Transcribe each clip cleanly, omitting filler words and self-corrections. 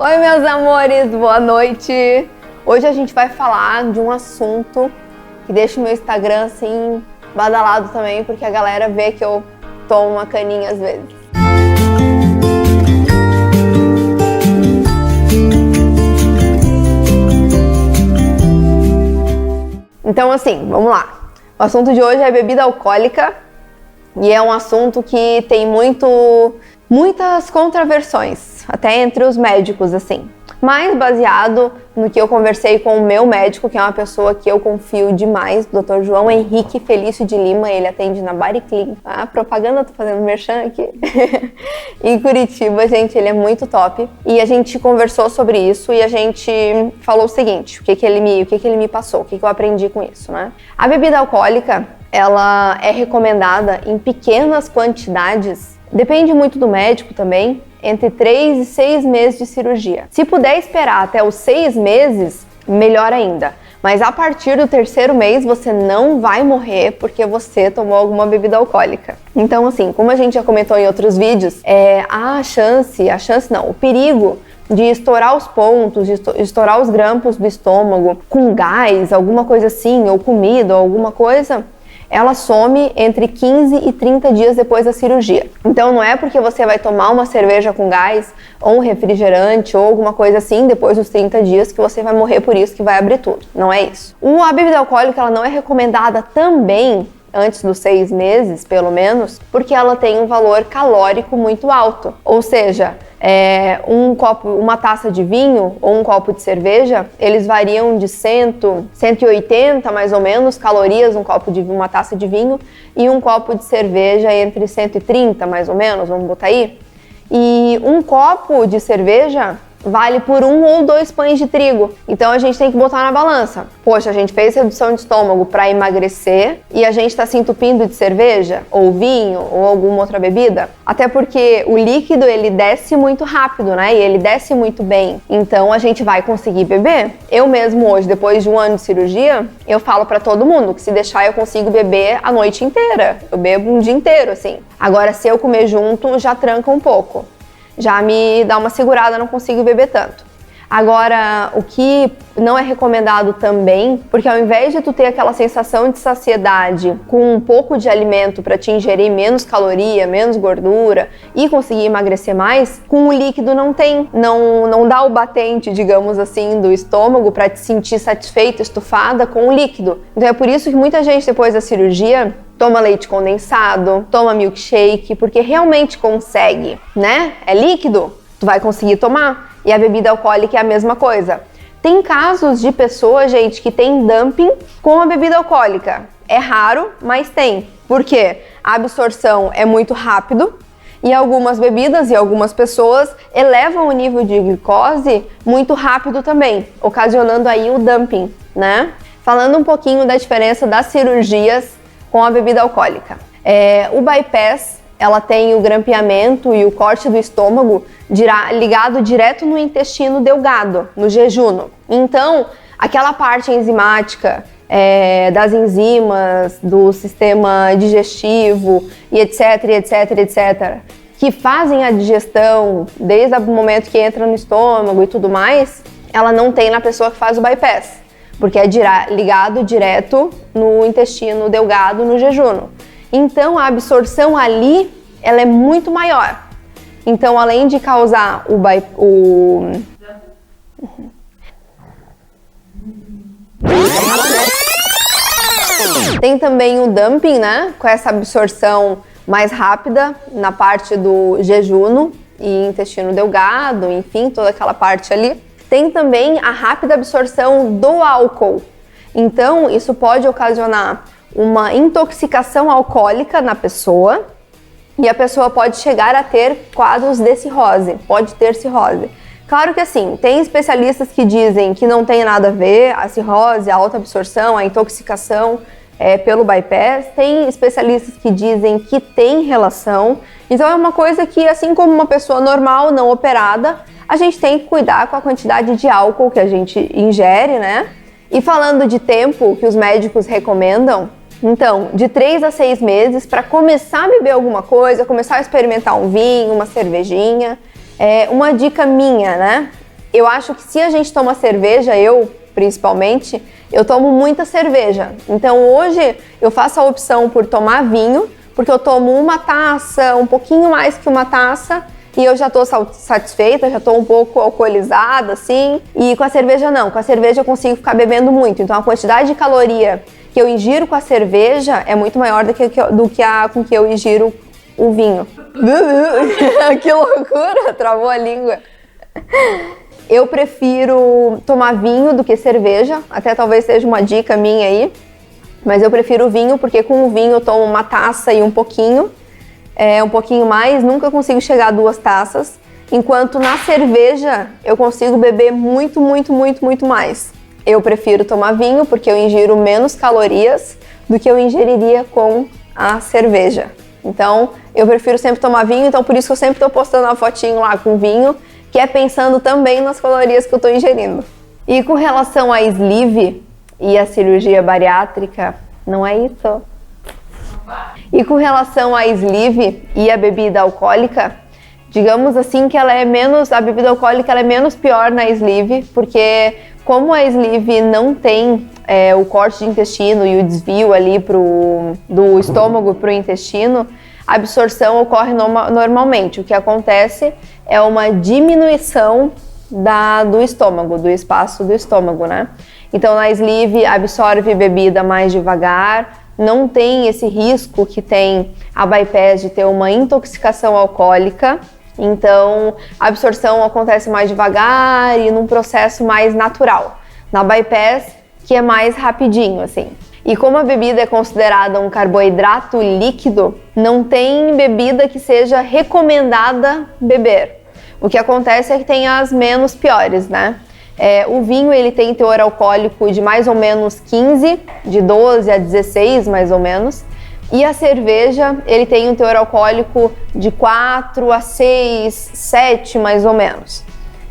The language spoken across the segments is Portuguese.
Oi, meus amores, boa noite! Hoje a gente vai falar de um assunto que deixa o meu Instagram assim badalado também, porque a galera vê que eu tomo uma caninha às vezes. Então assim, vamos lá. O assunto de hoje é bebida alcoólica e é um assunto que tem muitas contraversões, até entre os médicos, assim. Mas baseado no que eu conversei com o meu médico, que é uma pessoa que eu confio demais, o Dr. João Henrique Felício de Lima, ele atende na Bariclin. A propaganda, tô fazendo merchan aqui. Em Curitiba, gente, ele é muito top. E a gente conversou sobre isso e a gente falou o seguinte, o que ele me passou, o que eu aprendi com isso, né? A bebida alcoólica, ela é recomendada em pequenas quantidades, depende muito do médico também, entre 3 e 6 meses de cirurgia. Se puder esperar até os 6 meses, melhor ainda. Mas a partir do 3º mês, você não vai morrer porque você tomou alguma bebida alcoólica. Então, assim, como a gente já comentou em outros vídeos, o perigo de estourar os pontos, de estourar os grampos do estômago com gás, alguma coisa assim, ou comida, ou alguma coisa, ela some entre 15 e 30 dias depois da cirurgia. Então não é porque você vai tomar uma cerveja com gás, ou um refrigerante, ou alguma coisa assim, depois dos 30 dias que você vai morrer por isso, que vai abrir tudo. Não é isso. A bebida alcoólica, ela não é recomendada também antes dos 6 meses, pelo menos, porque ela tem um valor calórico muito alto. Ou seja, uma taça de vinho ou um copo de cerveja, eles variam de 180 mais ou menos calorias, uma taça de vinho, e um copo de cerveja entre 130 mais ou menos, vamos botar aí. E um copo de cerveja vale por 1 ou 2 pães de trigo. Então a gente tem que botar na balança. Poxa, a gente fez redução de estômago para emagrecer e a gente está se entupindo de cerveja, ou vinho, ou alguma outra bebida. Até porque o líquido, ele desce muito rápido, né? E ele desce muito bem. Então a gente vai conseguir beber. Eu mesmo hoje, depois de 1 ano de cirurgia, eu falo para todo mundo que se deixar eu consigo beber a noite inteira. Eu bebo um dia inteiro, assim. Agora, se eu comer junto, já tranca um pouco. Já me dá uma segurada, não consigo beber tanto. Agora, o que não é recomendado também, porque ao invés de tu ter aquela sensação de saciedade com um pouco de alimento para te ingerir menos caloria, menos gordura e conseguir emagrecer mais, com o líquido não dá o batente, digamos assim, do estômago para te sentir satisfeita, estufada com o líquido. Então é por isso que muita gente depois da cirurgia toma leite condensado, toma milkshake, porque realmente consegue, né? É líquido, tu vai conseguir tomar. E a bebida alcoólica é a mesma coisa. Tem casos de pessoas, gente, que tem dumping com a bebida alcoólica. É raro, mas tem. Por quê? A absorção é muito rápido e algumas bebidas e algumas pessoas elevam o nível de glicose muito rápido também, ocasionando aí o dumping, né? Falando um pouquinho da diferença das cirurgias com a bebida alcoólica. O bypass, ela tem o grampeamento e o corte do estômago ligado direto no intestino delgado, no jejuno. Então, aquela parte enzimática das enzimas, do sistema digestivo e etc, que fazem a digestão desde o momento que entra no estômago e tudo mais, ela não tem na pessoa que faz o bypass, porque é ligado direto no intestino delgado, no jejuno. Então, a absorção ali, ela é muito maior. Então, além de causar tem também o dumping, né? Com essa absorção mais rápida na parte do jejuno e intestino delgado, enfim, toda aquela parte ali. Tem também a rápida absorção do álcool. Então, isso pode ocasionar uma intoxicação alcoólica na pessoa e a pessoa pode chegar a ter quadros de cirrose, pode ter cirrose. Claro que assim, tem especialistas que dizem que não tem nada a ver a cirrose, a alta absorção, a intoxicação pelo bypass. Tem especialistas que dizem que tem relação. Então é uma coisa que, assim como uma pessoa normal, não operada, a gente tem que cuidar com a quantidade de álcool que a gente ingere, né? E falando de tempo que os médicos recomendam, então, de 3 a 6 meses para começar a beber alguma coisa, começar a experimentar um vinho, uma cervejinha. Uma dica minha, né? Eu acho que se a gente toma cerveja, eu principalmente, eu tomo muita cerveja. Então hoje eu faço a opção por tomar vinho, porque eu tomo uma taça, um pouquinho mais que uma taça, e eu já tô satisfeita, já tô um pouco alcoolizada, assim. E com a cerveja não, com a cerveja eu consigo ficar bebendo muito. Então a quantidade de caloria que eu ingiro com a cerveja é muito maior do que a com que eu ingiro o vinho. Que loucura, travou a língua. Eu prefiro tomar vinho do que cerveja, até talvez seja uma dica minha aí, mas eu prefiro vinho porque com o vinho eu tomo uma taça e um pouquinho mais, nunca consigo chegar a 2 taças, enquanto na cerveja eu consigo beber muito, muito, muito, muito mais. Eu prefiro tomar vinho porque eu ingiro menos calorias do que eu ingeriria com a cerveja. Então, eu prefiro sempre tomar vinho, então por isso que eu sempre estou postando uma fotinho lá com vinho, que é pensando também nas calorias que eu estou ingerindo. E com relação à sleeve e a cirurgia bariátrica, não é isso? E com relação à sleeve e a bebida alcoólica, digamos assim que a bebida alcoólica ela é menos pior na sleeve, porque como a sleeve não tem o corte de intestino e o desvio ali do estômago para o intestino, a absorção ocorre normalmente. O que acontece é uma diminuição do estômago, do espaço do estômago, né? Então, na sleeve, absorve bebida mais devagar, não tem esse risco que tem a bypass de ter uma intoxicação alcoólica. Então, a absorção acontece mais devagar e num processo mais natural. Na bypass, que é mais rapidinho, assim. E como a bebida é considerada um carboidrato líquido, não tem bebida que seja recomendada beber. O que acontece é que tem as menos piores, né? O vinho ele tem teor alcoólico de mais ou menos 15, de 12 a 16 mais ou menos. E a cerveja ele tem um teor alcoólico de 4 a 6, 7 mais ou menos.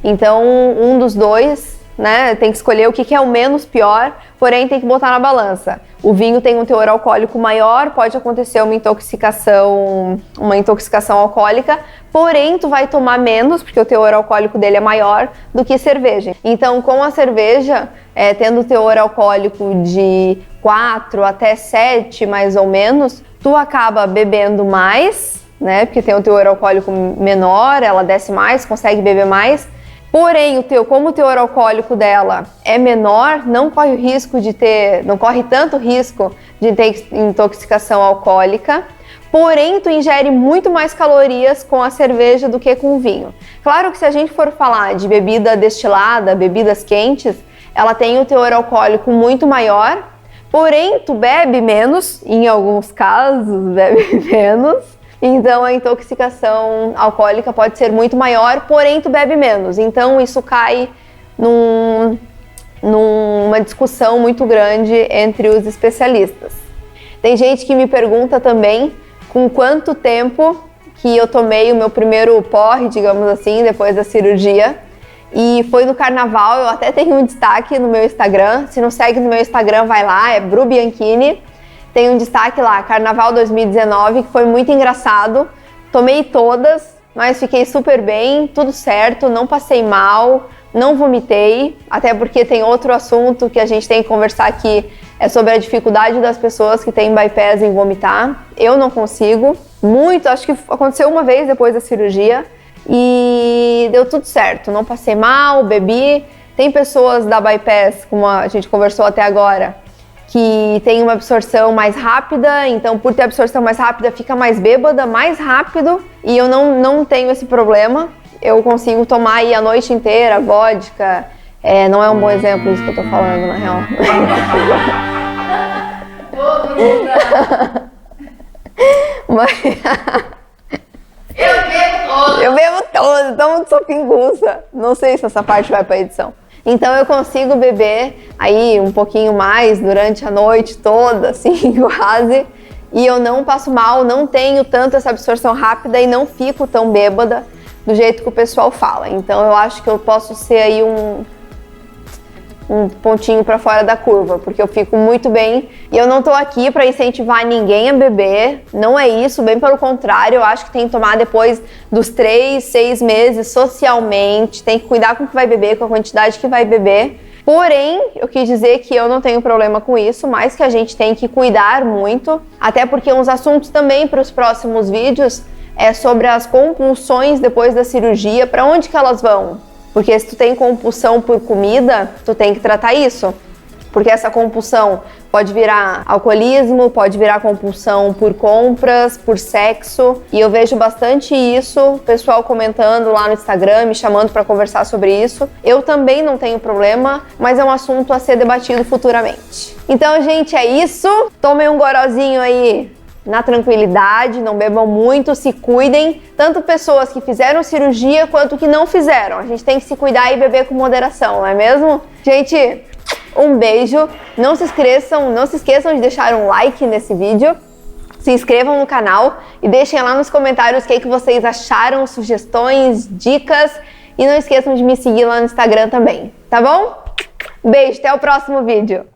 Então um dos dois, né, tem que escolher o que é o menos pior, porém tem que botar na balança. O vinho tem um teor alcoólico maior, pode acontecer uma intoxicação alcoólica, porém tu vai tomar menos, porque o teor alcoólico dele é maior do que cerveja. Então com a cerveja, tendo teor alcoólico de 4 até 7 mais ou menos, tu acaba bebendo mais, né, porque tem um teor alcoólico menor, ela desce mais, consegue beber mais. Porém, como o teor alcoólico dela é menor, não corre tanto risco de ter intoxicação alcoólica. Porém, tu ingere muito mais calorias com a cerveja do que com o vinho. Claro que se a gente for falar de bebida destilada, bebidas quentes, ela tem um teor alcoólico muito maior. Porém, tu bebe menos, em alguns casos bebe menos. Então a intoxicação alcoólica pode ser muito maior, porém tu bebe menos. Então isso cai numa discussão muito grande entre os especialistas. Tem gente que me pergunta também com quanto tempo que eu tomei o meu primeiro porre, digamos assim, depois da cirurgia. E foi no carnaval, eu até tenho um destaque no meu Instagram. Se não segue no meu Instagram, vai lá, é Bru Bianchini. Tem um destaque lá, Carnaval 2019, que foi muito engraçado. Tomei todas, mas fiquei super bem, tudo certo, não passei mal, não vomitei. Até porque tem outro assunto que a gente tem que conversar aqui, é sobre a dificuldade das pessoas que têm bypass em vomitar. Eu não consigo, acho que aconteceu uma vez depois da cirurgia e deu tudo certo. Não passei mal, bebi. Tem pessoas da bypass, como a gente conversou até agora, que tem uma absorção mais rápida, então por ter absorção mais rápida fica mais bêbada, mais rápido, e eu não tenho esse problema. Eu consigo tomar aí a noite inteira, vodka. Não é um bom exemplo isso que eu tô falando, na real. Mas... Eu bebo todo, tomo de sopinguça. Não sei se essa parte vai pra edição. Então eu consigo beber aí um pouquinho mais durante a noite toda, assim, quase. E eu não passo mal, não tenho tanto essa absorção rápida e não fico tão bêbada do jeito que o pessoal fala. Então eu acho que eu posso ser aí um pontinho para fora da curva, porque eu fico muito bem e eu não tô aqui para incentivar ninguém a beber, não é isso, bem pelo contrário, eu acho que tem que tomar depois dos 3, 6 meses socialmente, tem que cuidar com o que vai beber, com a quantidade que vai beber. Porém, eu quis dizer que eu não tenho problema com isso, mas que a gente tem que cuidar muito, até porque uns assuntos também para os próximos vídeos é sobre as compulsões depois da cirurgia, para onde que elas vão? Porque se tu tem compulsão por comida, tu tem que tratar isso. Porque essa compulsão pode virar alcoolismo, pode virar compulsão por compras, por sexo. E eu vejo bastante isso, pessoal comentando lá no Instagram, me chamando para conversar sobre isso. Eu também não tenho problema, mas é um assunto a ser debatido futuramente. Então, gente, é isso. Tomem um gorozinho aí na tranquilidade, não bebam muito, se cuidem, tanto pessoas que fizeram cirurgia quanto que não fizeram. A gente tem que se cuidar e beber com moderação, não é mesmo? Gente, um beijo, não se esqueçam de deixar um like nesse vídeo, se inscrevam no canal e deixem lá nos comentários o que vocês acharam, sugestões, dicas e não esqueçam de me seguir lá no Instagram também, tá bom? Beijo, até o próximo vídeo!